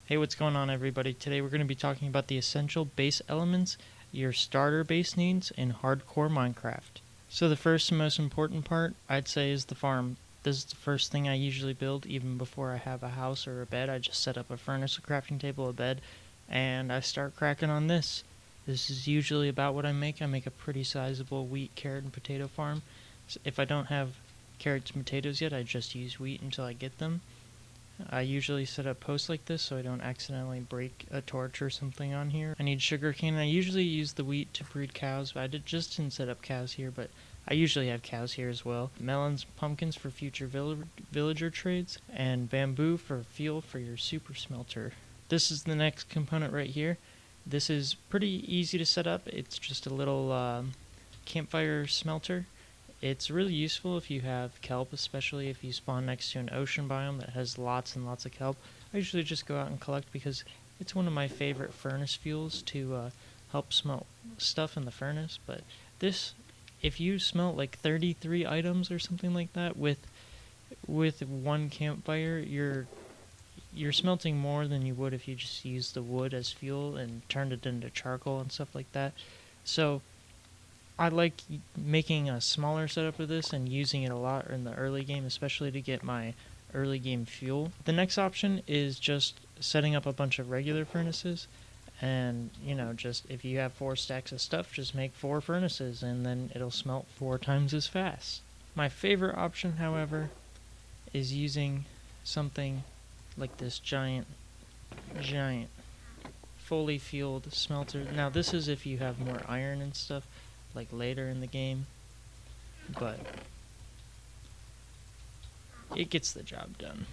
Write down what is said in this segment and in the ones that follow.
Hey, what's going on, everybody? Today we're going to be talking about the essential base elements your starter base needs in hardcore Minecraft. So the first and most important part, I'd say, is the farm. This is the first thing I usually build even before I have a house or a bed. I just set up a furnace, a crafting table, a bed, and I start cracking on this. This is usually about what I make. I make a pretty sizable wheat, carrot, and potato farm. So if I don't have carrots and potatoes yet, I just use wheat until I get them. I usually set up posts like this so I don't accidentally break a torch or something on here. I need sugarcane. I usually use the wheat to breed cows. I just didn't set up cows here, but I usually have cows here as well. Melons, pumpkins for future villager trades, and bamboo for fuel for your super smelter. This is the next component right here. This is pretty easy to set up. It's just a little campfire smelter. It's really useful if you have kelp, especially if you spawn next to an ocean biome that has lots and lots of kelp. I usually just go out and collect because it's one of my favorite furnace fuels to help smelt stuff in the furnace. But this, if you smelt like 33 items or something like that with one campfire, you're smelting more than you would if you just used the wood as fuel and turned it into charcoal and stuff like that. So I like making a smaller setup of this and using it a lot in the early game, especially to get my early game fuel. The next option is just setting up a bunch of regular furnaces, and just if you have 4 stacks of stuff, just make 4 furnaces and then it'll smelt 4 times as fast. My favorite option, however, is using something like this giant fully fueled smelter. Now this is if you have more iron and stuff like later in the game, but it gets the job done.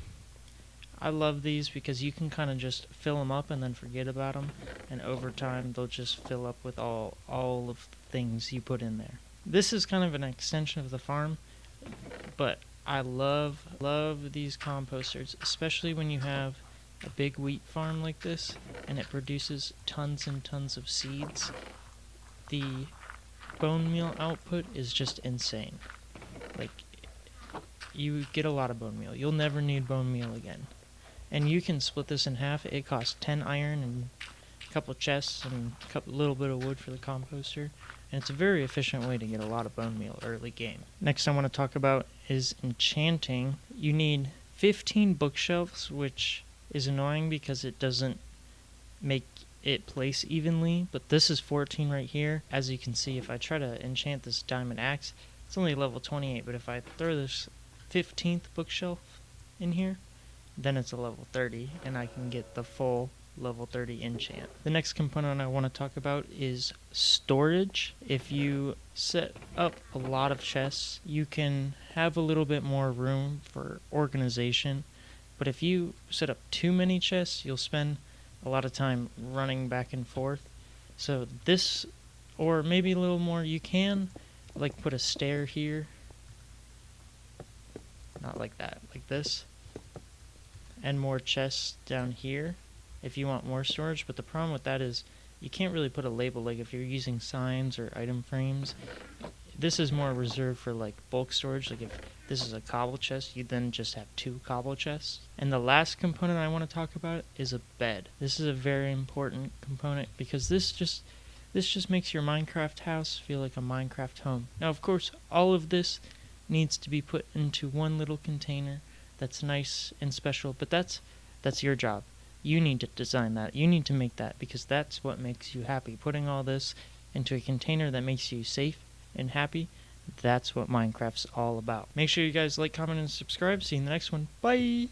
I love these because you can kind of just fill them up and then forget about them, and over time they'll just fill up with all of the things you put in there. This is kind of an extension of the farm, but I love these composters, especially when you have a big wheat farm like this and it produces tons and tons of seeds. The bone meal output is just insane. Like, you get a lot of bone meal. You'll never need bone meal again. And you can split this in half. It costs 10 iron and a couple chests and a little bit of wood for the composter. And it's a very efficient way to get a lot of bone meal early game. Next I want to talk about is enchanting. You need 15 bookshelves, which is annoying because it doesn't make it place evenly, but this is 14 right here. As you can see, if I try to enchant this diamond axe, it's only level 28, but if I throw this 15th bookshelf in here, then it's a level 30, and I can get the full level 30 enchant. The next component I want to talk about is storage. If you set up a lot of chests, you can have a little bit more room for organization, but if you set up too many chests, you'll spend a lot of time running back and forth. So this, or maybe a little more, you can like put a stair here, not like that, like this, and more chests down here if you want more storage. But the problem with that is you can't really put a label, like if you're using signs or item frames. This is more reserved for like bulk storage. Like if this is a cobble chest, you then just have 2 cobble chests. And the last component I want to talk about is a bed. This is a very important component because this just makes your Minecraft house feel like a Minecraft home. Now, of course, all of this needs to be put into one little container that's nice and special, but that's your job. You need to design that. You need to make that because that's what makes you happy. Putting all this into a container that makes you safe and happy, that's what Minecraft's all about. Make sure you guys like, comment, and subscribe. See you in the next one. Bye!